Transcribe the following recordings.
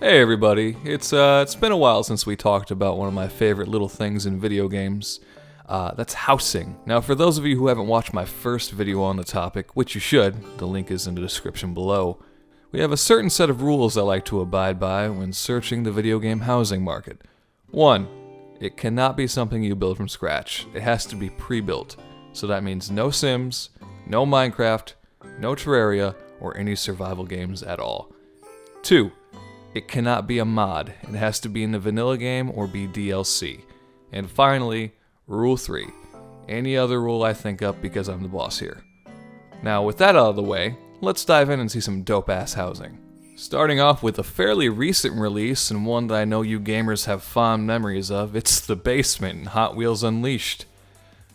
Hey everybody, it's been a while since we talked about one of my favorite little things in video games. That's housing. Now for those of you who haven't watched my first video on the topic, which you should, the link is in the description below, we have a certain set of rules I like to abide by when searching the video game housing market. 1. It cannot be something you build from scratch. It has to be pre-built. So that means no Sims, no Minecraft, no Terraria, or any survival games at all. 2. It cannot be a mod. It has to be in the vanilla game or be DLC. And finally, rule 3. Any other rule I think up because I'm the boss here. Now with that out of the way, let's dive in and see some dope-ass housing. Starting off with a fairly recent release and one that I know you gamers have fond memories of, it's The Basement in Hot Wheels Unleashed.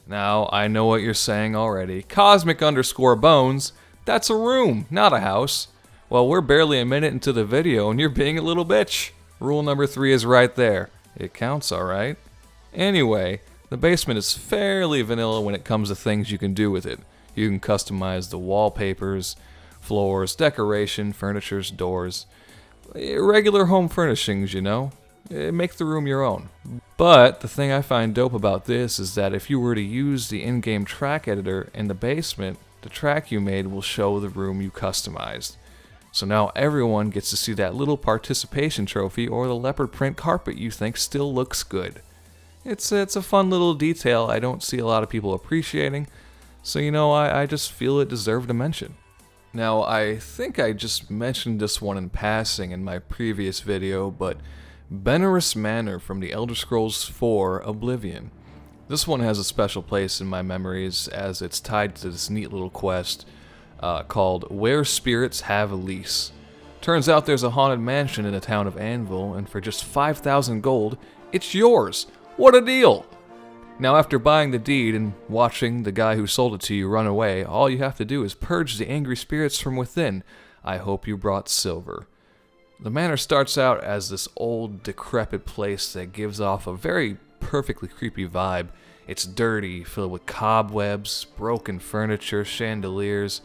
Now, I know what you're saying already. Cosmic_Bones, that's a room, not a house. Well, we're barely a minute into the video and you're being a little bitch. Rule number 3 is right there. It counts, alright? Anyway, The Basement is fairly vanilla when it comes to things you can do with it. You can customize the wallpapers, floors, decoration, furnitures, doors. Regular home furnishings, you know? Make the room your own. But the thing I find dope about this is that if you were to use the in-game track editor in The Basement, the track you made will show the room you customized. So now everyone gets to see that little participation trophy or the leopard print carpet you think still looks good. It's a fun little detail I don't see a lot of people appreciating, so you know, I just feel it deserved a mention. Now I think I just mentioned this one in passing in my previous video, but Manor from the Elder Scrolls IV Oblivion. This one has a special place in my memories as it's tied to this neat little quest called Where Spirits Have a Lease. Turns out there's a haunted mansion in the town of Anvil, and for just 5,000 gold, it's yours! What a deal! Now after buying the deed and watching the guy who sold it to you run away, all you have to do is purge the angry spirits from within. I hope you brought silver. The manor starts out as this old, decrepit place that gives off a very perfectly creepy vibe. It's dirty, filled with cobwebs, broken furniture, chandeliers,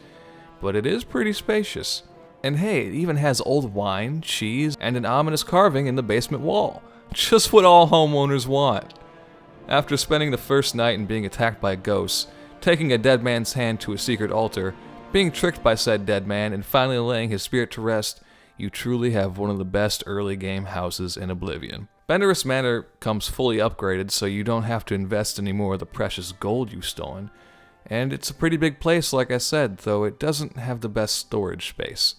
but it is pretty spacious. And hey, it even has old wine, cheese, and an ominous carving in the basement wall. Just what all homeowners want. After spending the first night and being attacked by ghosts, taking a dead man's hand to a secret altar, being tricked by said dead man, and finally laying his spirit to rest, you truly have one of the best early game houses in Oblivion. Manor comes fully upgraded, so you don't have to invest any more of the precious gold you've stolen. And it's a pretty big place, like I said, though it doesn't have the best storage space.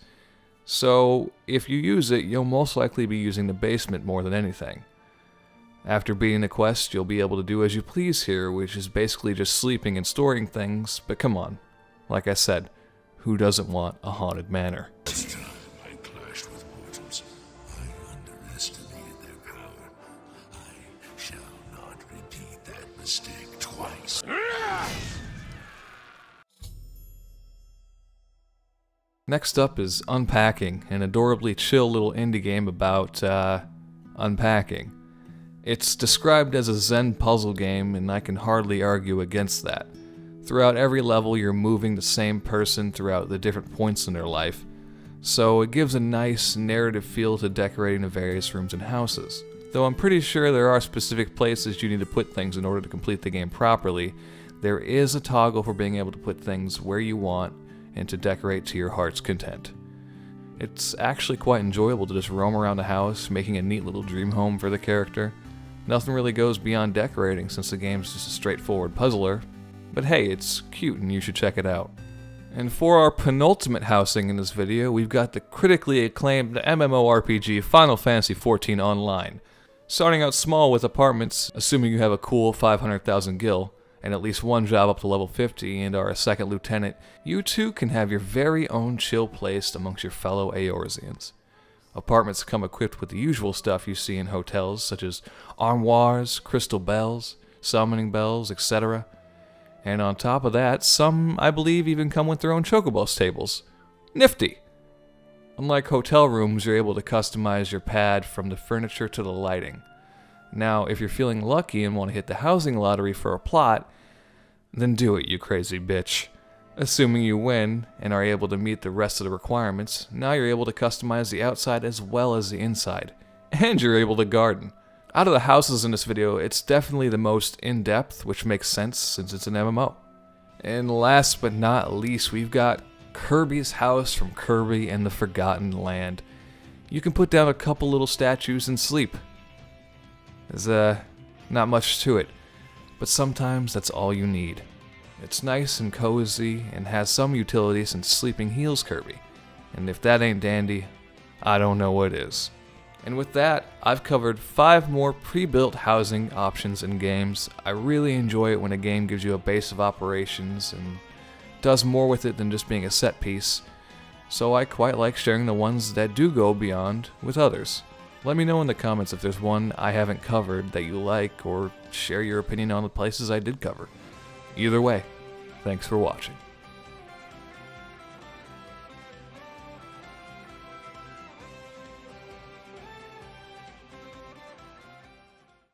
So, if you use it, you'll most likely be using the basement more than anything. After beating the quest, you'll be able to do as you please here, which is basically just sleeping and storing things, but come on. Like I said, who doesn't want a haunted manor? Last time I clashed with mortals, I underestimated their power. I shall not repeat that mistake twice. Next up is Unpacking, an adorably chill little indie game about, unpacking. It's described as a Zen puzzle game, and I can hardly argue against that. Throughout every level, you're moving the same person throughout the different points in their life, so it gives a nice narrative feel to decorating the various rooms and houses. Though I'm pretty sure there are specific places you need to put things in order to complete the game properly, there is a toggle for being able to put things where you want and to decorate to your heart's content. It's actually quite enjoyable to just roam around the house, making a neat little dream home for the character. Nothing really goes beyond decorating since the game's just a straightforward puzzler, but hey, it's cute and you should check it out. And for our penultimate housing in this video, we've got the critically acclaimed MMORPG Final Fantasy XIV Online. Starting out small with apartments, assuming you have a cool 500,000 gil, and at least one job up to level 50 and are a second lieutenant, you too can have your very own chill place amongst your fellow Eorzeans. Apartments come equipped with the usual stuff you see in hotels, such as armoires, crystal bells, summoning bells, etc. And on top of that, some, I believe, even come with their own chocobos tables. Nifty! Unlike hotel rooms, you're able to customize your pad from the furniture to the lighting. Now, if you're feeling lucky and want to hit the housing lottery for a plot, then do it, you crazy bitch. Assuming you win and are able to meet the rest of the requirements, now you're able to customize the outside as well as the inside. And you're able to garden. Out of the houses in this video, it's definitely the most in-depth, which makes sense since it's an MMO. And last but not least, we've got Kirbys House from Kirby and the Forgotten Land. You can put down a couple little statues and sleep. There's not much to it, but sometimes that's all you need. It's nice and cozy and has some utility since sleeping heals Kirby. And if that ain't dandy, I don't know what is. And with that, I've covered 5 more pre-built housing options in games. I really enjoy it when a game gives you a base of operations and does more with it than just being a set piece. So I quite like sharing the ones that do go beyond with others. Let me know in the comments if there's one I haven't covered that you like, or share your opinion on the places I did cover. Either way, thanks for watching.